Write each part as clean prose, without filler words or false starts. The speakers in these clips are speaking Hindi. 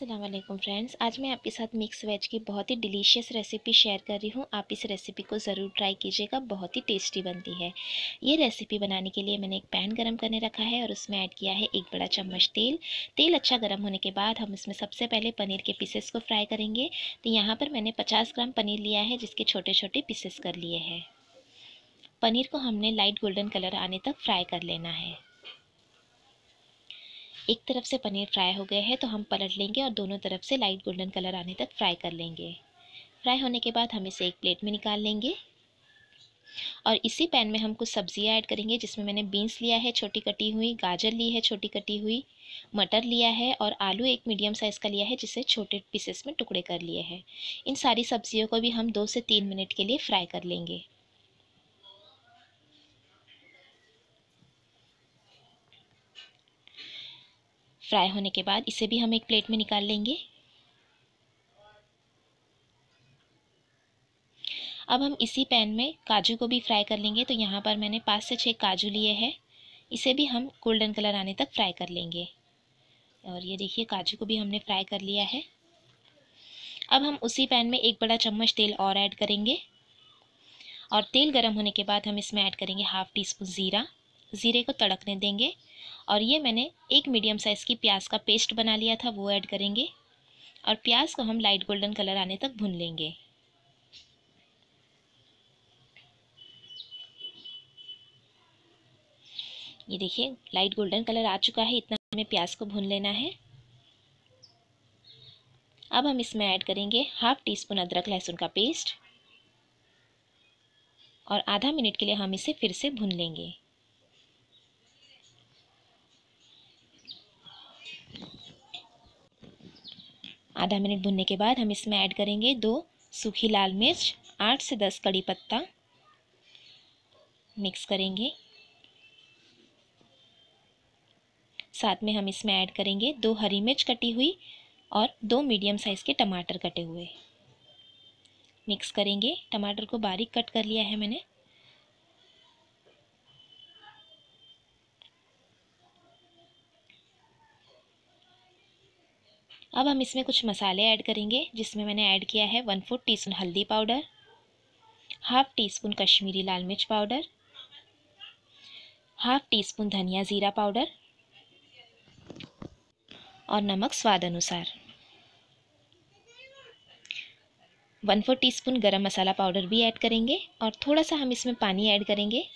अस्सलाम वालेकुम फ्रेंड्स, आज मैं आपके साथ मिक्स वेज की बहुत ही डिलीशियस रेसिपी शेयर कर रही हूँ। आप इस रेसिपी को ज़रूर ट्राई कीजिएगा, बहुत ही टेस्टी बनती है। ये रेसिपी बनाने के लिए मैंने एक पैन गरम करने रखा है और उसमें ऐड किया है 1 बड़ा चम्मच तेल। तेल अच्छा गरम होने के बाद हम इसमें सबसे पहले पनीर के पीसेस को फ्राई करेंगे। तो यहाँ पर मैंने 50 ग्राम पनीर लिया है, जिसके छोटे छोटे पीसेस कर लिए हैं। पनीर को हमने लाइट गोल्डन कलर आने तक फ्राई कर लेना है। एक तरफ से पनीर फ्राई हो गया है तो हम पलट लेंगे और दोनों तरफ से लाइट गोल्डन कलर आने तक फ्राई कर लेंगे। फ्राई होने के बाद हम इसे एक प्लेट में निकाल लेंगे और इसी पैन में हम कुछ सब्जियां ऐड करेंगे, जिसमें मैंने बीन्स लिया है छोटी कटी हुई, गाजर ली है छोटी कटी हुई, मटर लिया है और आलू एक मीडियम साइज़ का लिया है, जिसे छोटे पीसेस में टुकड़े कर लिए हैं। इन सारी सब्जियों को भी हम 2 से 3 मिनट के लिए फ्राई कर लेंगे। फ्राई होने के बाद इसे भी हम एक प्लेट में निकाल लेंगे। अब हम इसी पैन में काजू को भी फ्राई कर लेंगे। तो यहाँ पर मैंने 5 से 6 काजू लिए हैं। इसे भी हम गोल्डन कलर आने तक फ्राई कर लेंगे। और ये देखिए, काजू को भी हमने फ्राई कर लिया है। अब हम उसी पैन में 1 बड़ा चम्मच तेल और ऐड करेंगे और तेल गर्म होने के बाद हम इसमें ऐड करेंगे हाफ़ टी स्पून ज़ीरा। ज़ीरे को तड़कने देंगे और ये मैंने एक मीडियम साइज़ की प्याज का पेस्ट बना लिया था, वो ऐड करेंगे और प्याज को हम लाइट गोल्डन कलर आने तक भून लेंगे। ये देखिए, लाइट गोल्डन कलर आ चुका है, इतना हमें प्याज को भून लेना है। अब हम इसमें ऐड करेंगे हाफ़ टी स्पून अदरक लहसुन का पेस्ट और आधा मिनट के लिए हम इसे फिर से भून लेंगे। आधा मिनट भुनने के बाद हम इसमें ऐड करेंगे 2 सूखी लाल मिर्च, 8 से 10 कड़ी पत्ता। मिक्स करेंगे। साथ में हम इसमें ऐड करेंगे 2 हरी मिर्च कटी हुई और 2 मीडियम साइज़ के टमाटर कटे हुए। मिक्स करेंगे। टमाटर को बारीक कट कर लिया है मैंने। अब हम इसमें कुछ मसाले ऐड करेंगे, जिसमें मैंने ऐड किया है 1/4 टीस्पून हल्दी powder, half teaspoon Kashmiri लाल मिर्च पाउडर, हाफ़ टी स्पून धनिया ज़ीरा पाउडर और नमक स्वाद अनुसार। 1/4 टीस्पून गरम मसाला पाउडर भी ऐड करेंगे और थोड़ा सा हम इसमें पानी ऐड करेंगे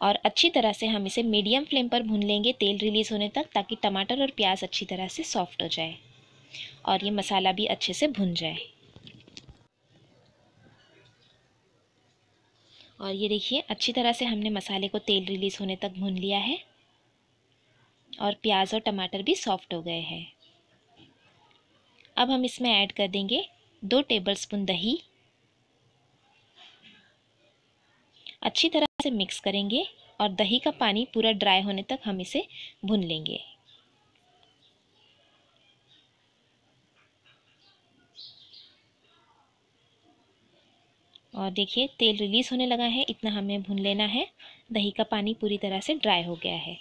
और अच्छी तरह से हम इसे मीडियम फ्लेम पर भून लेंगे तेल रिलीज़ होने तक, ताकि टमाटर और प्याज अच्छी तरह से सॉफ्ट हो जाए और ये मसाला भी अच्छे से भुन जाए। और ये देखिए, अच्छी तरह से हमने मसाले को तेल रिलीज़ होने तक भून लिया है और प्याज और टमाटर भी सॉफ्ट हो गए हैं। अब हम इसमें ऐड कर देंगे 2 टेबलस्पून दही। अच्छी तरह से मिक्स करेंगे और दही का पानी पूरा ड्राई होने तक हम इसे भून लेंगे। और देखिए, तेल रिलीज़ होने लगा है, इतना हमें भून लेना है। दही का पानी पूरी तरह से ड्राई हो गया है।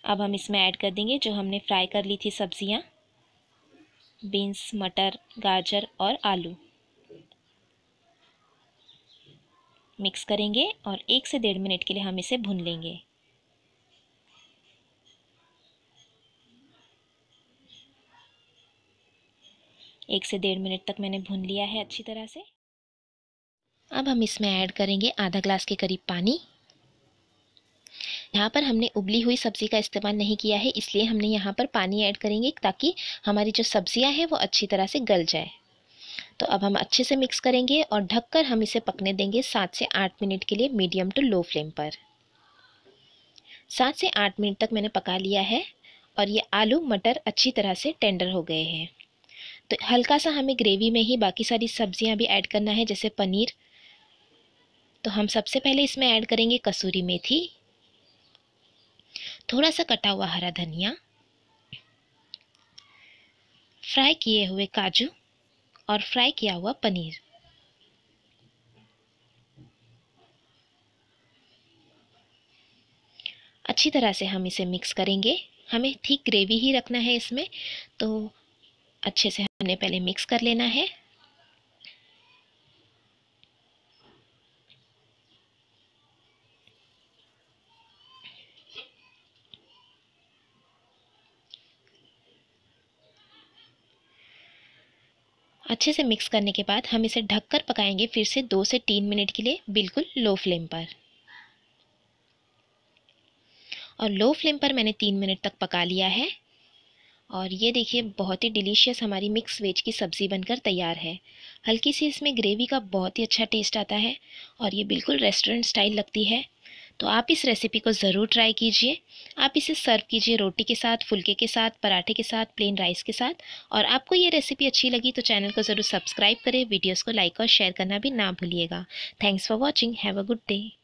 अब हम इसमें ऐड कर देंगे जो हमने फ्राई कर ली थी सब्जियां, बीन्स, मटर, गाजर और आलू। मिक्स करेंगे और 1 से 1.5 मिनट के लिए हम इसे भून लेंगे। एक से 1.5 मिनट तक मैंने भून लिया है अच्छी तरह से। अब हम इसमें ऐड करेंगे आधा ग्लास के करीब पानी। यहाँ पर हमने उबली हुई सब्ज़ी का इस्तेमाल नहीं किया है, इसलिए हमने यहाँ पर पानी ऐड करेंगे, ताकि हमारी जो सब्जियाँ हैं वो अच्छी तरह से गल जाए। तो अब हम अच्छे से मिक्स करेंगे और ढककर हम इसे पकने देंगे 7 से 8 मिनट के लिए मीडियम टू लो फ्लेम पर। 7 से 8 मिनट तक मैंने पका लिया है और ये आलू मटर अच्छी तरह से टेंडर हो गए हैं। तो हल्का सा हमें ग्रेवी में ही बाकी सारी सब्जियां भी ऐड करना है, जैसे पनीर। तो हम सबसे पहले इसमें ऐड करेंगे कसूरी मेथी, थोड़ा सा कटा हुआ हरा धनिया, फ्राई किए हुए काजू और फ्राई किया हुआ पनीर। अच्छी तरह से हम इसे मिक्स करेंगे। हमें थिक ग्रेवी ही रखना है इसमें, तो अच्छे से हमने पहले मिक्स कर लेना है। अच्छे से मिक्स करने के बाद हम इसे ढककर पकाएंगे फिर से 2 से 3 मिनट के लिए, बिल्कुल लो फ्लेम पर। और लो फ्लेम पर मैंने 3 मिनट तक पका लिया है। और ये देखिए बहुत ही डिलीशियस हमारी मिक्स वेज की सब्ज़ी बनकर तैयार है। हल्की सी इसमें ग्रेवी का बहुत ही अच्छा टेस्ट आता है और ये बिल्कुल रेस्टोरेंट स्टाइल लगती है। तो आप इस रेसिपी को ज़रूर ट्राई कीजिए। आप इसे सर्व कीजिए रोटी के साथ, फुल्के के साथ, पराठे के साथ, प्लेन राइस के साथ। और आपको ये रेसिपी अच्छी लगी तो चैनल को ज़रूर सब्सक्राइब करें, वीडियोज़ को लाइक और शेयर करना भी ना भूलिएगा। Thanks for watching, have a good day.